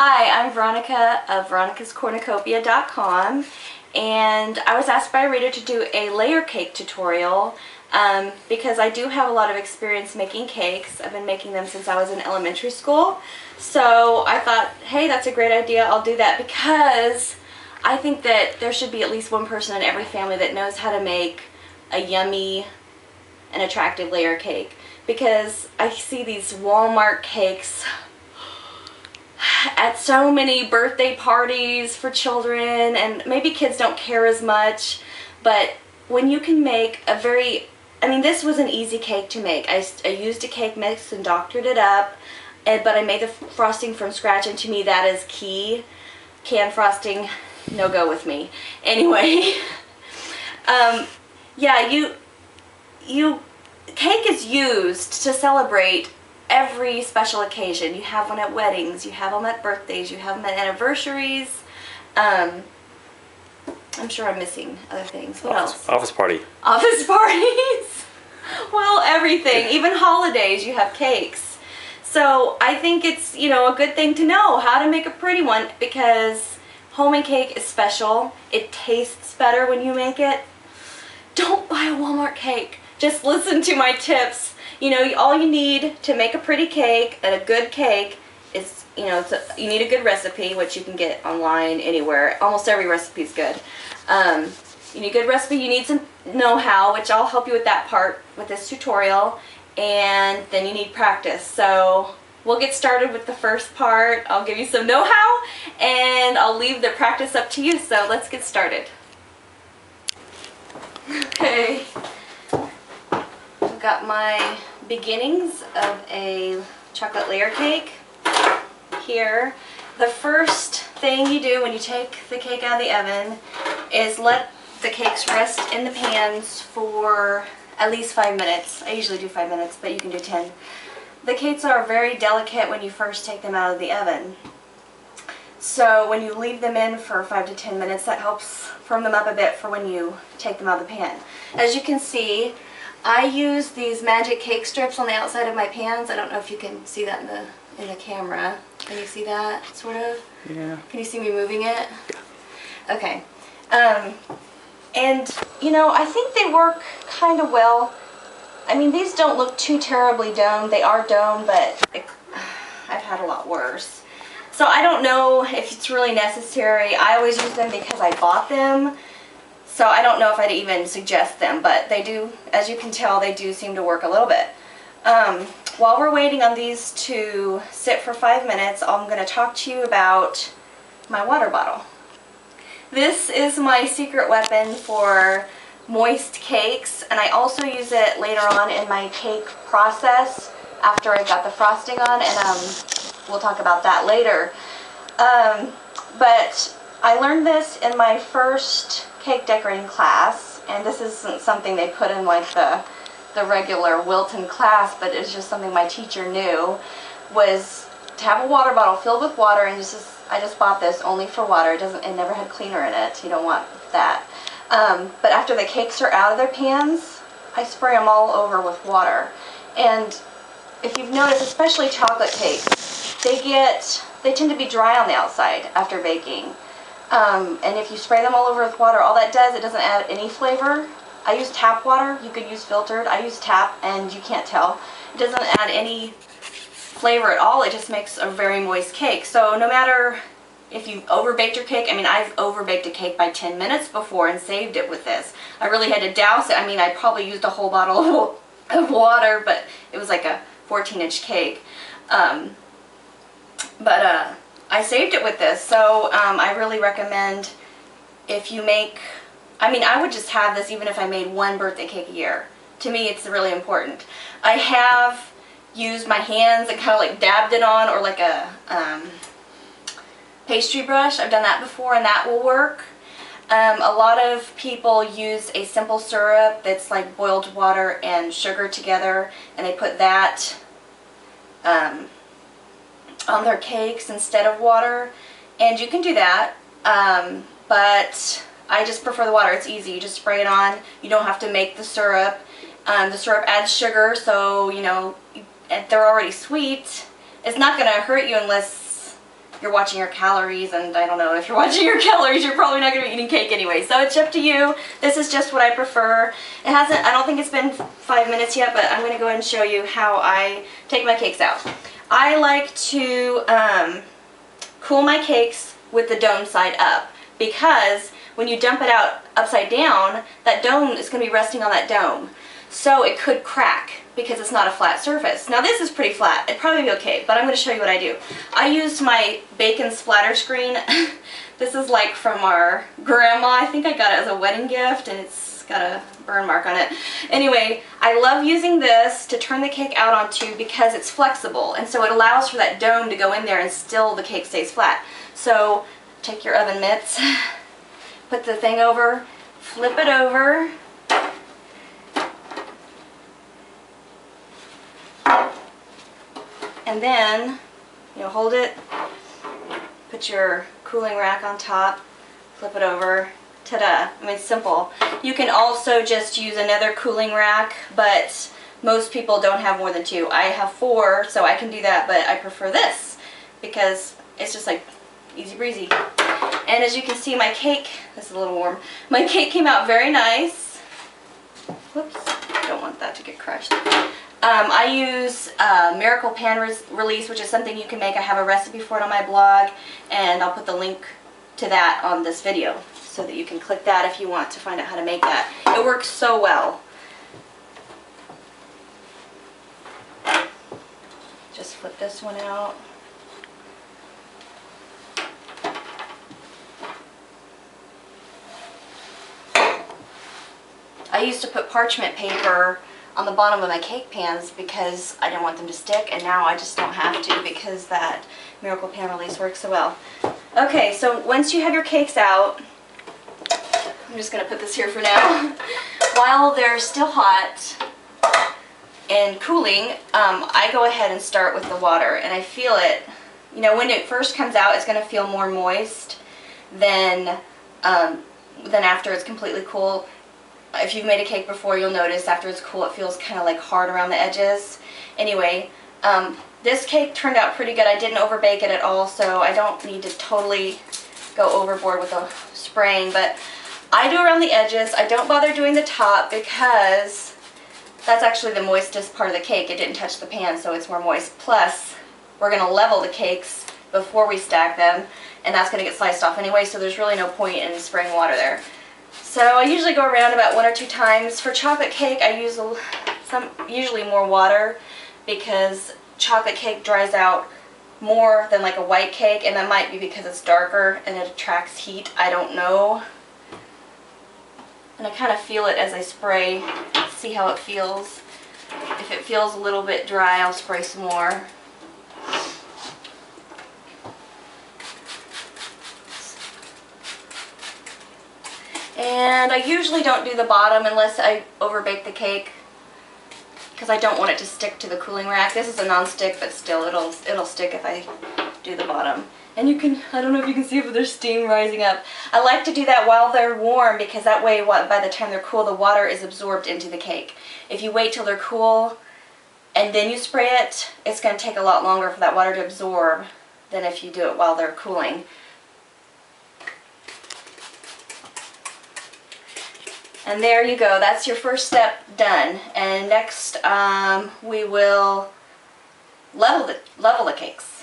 Hi, I'm Veronica of veronicascornucopia.com, and I was asked by a reader to do a layer cake tutorial because I do have a lot of experience making cakes. I've been making them since I was in elementary school. So I thought, hey, that's a great idea. I'll do that because I think that there should be at least one person in every family that knows how to make a yummy and attractive layer cake, because I see these Walmart cakes at so many birthday parties for children, and maybe kids don't care as much, but when you can make a this was an easy cake to make. I used a cake mix and doctored it up, but I made the frosting from scratch, and to me that is key. Canned frosting, no go with me. Anyway, yeah, cake is used to celebrate every special occasion. You have one at weddings, you have them at birthdays, you have them at anniversaries. I'm sure I'm missing other things. What else? Office party. Office parties. Well, everything. Even holidays, you have cakes. So I think it's, a good thing to know how to make a pretty one, because homemade cake is special. It tastes better when you make it. Don't buy a Walmart cake. Just listen to my tips. All you need to make a pretty cake and a good cake is, you need a good recipe, which you can get online anywhere. Almost every recipe is good. You need a good recipe. You need some know-how, which I'll help you with that part with this tutorial. And then you need practice. So we'll get started with the first part. I'll give you some know-how, and I'll leave the practice up to you. So let's get started. Okay. I've got my beginnings of a chocolate layer cake here. The first thing you do when you take the cake out of the oven is let the cakes rest in the pans for at least 5 minutes. I usually do 5 minutes, but you can do 10. The cakes are very delicate when you first take them out of the oven. So when you leave them in for 5 to 10 minutes, that helps firm them up a bit for when you take them out of the pan. As you can see, I use these magic cake strips on the outside of my pans. I don't know if you can see that in the camera. Can you see that, sort of? Yeah. Can you see me moving it? Yeah. Okay. And, I think they work kind of well. These don't look too terribly domed. They are domed, but I've had a lot worse. So I don't know if it's really necessary. I always use them because I bought them. So I don't know if I'd even suggest them, but they do, as you can tell, they do seem to work a little bit. While we're waiting on these to sit for 5 minutes, I'm going to talk to you about my water bottle. This is my secret weapon for moist cakes, and I also use it later on in my cake process after I've got the frosting on, and we'll talk about that later. But I learned this in my first cake decorating class, and this isn't something they put in like the regular Wilton class, but it's just something my teacher knew, was to have a water bottle filled with water. And I just bought this only for water. It never had cleaner in it. You don't want that. But after the cakes are out of their pans, I spray them all over with water. And if you've noticed, especially chocolate cakes, they tend to be dry on the outside after baking. And if you spray them all over with water, all that does, it doesn't add any flavor. I use tap water. You could use filtered. I use tap, and you can't tell. It doesn't add any flavor at all. It just makes a very moist cake. So no matter if you overbaked your cake, I've overbaked a cake by 10 minutes before and saved it with this. I really had to douse it. I probably used a whole bottle of water, but it was like a 14-inch cake. I saved it with this, so I really recommend if you make, I would just have this even if I made one birthday cake a year. To me, it's really important. I have used my hands and kind of like dabbed it on, or like a pastry brush. I've done that before, and that will work. A lot of people use a simple syrup that's like boiled water and sugar together, and they put that on their cakes instead of water, and you can do that, but I just prefer the water. It's easy. You just spray it on. You don't have to make the syrup. The syrup adds sugar, so they're already sweet. It's not going to hurt you unless you're watching your calories, and I don't know, if you're watching your calories, you're probably not going to be eating cake anyway. So it's up to you. This is just what I prefer. It hasn't, I don't think it's been 5 minutes yet, but I'm going to go ahead and show you how I take my cakes out. I like to cool my cakes with the dome side up, because when you dump it out upside down, that dome is going to be resting on that dome. So it could crack because it's not a flat surface. Now this is pretty flat. It'd probably be okay, but I'm going to show you what I do. I used my bacon splatter screen. This is like from our grandma. I think I got it as a wedding gift, and it's got a burn mark on it. Anyway, I love using this to turn the cake out onto because it's flexible, and so it allows for that dome to go in there and still the cake stays flat. So take your oven mitts, put the thing over, flip it over, and then hold it, put your cooling rack on top, flip it over, ta-da. I mean, it's simple. You can also just use another cooling rack, but most people don't have more than 2. I have 4, so I can do that, but I prefer this because it's just like easy breezy. And as you can see, my cake, this is a little warm, my cake came out very nice. Whoops, don't want that to get crushed. I use Miracle Pan Release, which is something you can make. I have a recipe for it on my blog, and I'll put the link to that on this video so that you can click that if you want to find out how to make that. It works so well. Just flip this one out. I used to put parchment paper on the bottom of my cake pans because I didn't want them to stick, and now I just don't have to because that Miracle Pan Release works so well. Okay, so once you have your cakes out, I'm just going to put this here for now. While they're still hot and cooling, I go ahead and start with the water, and I feel it. You know, when it first comes out, it's going to feel more moist than after it's completely cool. If you've made a cake before, you'll notice after it's cool it feels kind of like hard around the edges. Anyway, this cake turned out pretty good. I didn't overbake it at all, so I don't need to totally go overboard with the spraying, but I do around the edges. I don't bother doing the top because that's actually the moistest part of the cake. It didn't touch the pan, so it's more moist. Plus, we're going to level the cakes before we stack them, and that's going to get sliced off anyway, so there's really no point in spraying water there. So I usually go around about 1 or 2 times. For chocolate cake, I use usually more water because chocolate cake dries out more than like a white cake, and that might be because it's darker and it attracts heat. I don't know. And I kind of feel it as I spray, see how it feels. If it feels a little bit dry, I'll spray some more. And I usually don't do the bottom unless I overbake the cake because I don't want it to stick to the cooling rack. This is a non-stick, but still it'll stick if I do the bottom. And you can, I don't know if you can see, but there's steam rising up. I like to do that while they're warm because that way by the time they're cool, the water is absorbed into the cake. If you wait till they're cool and then you spray it, it's going to take a lot longer for that water to absorb than if you do it while they're cooling. And there you go. That's your first step done. And next we will level the cakes.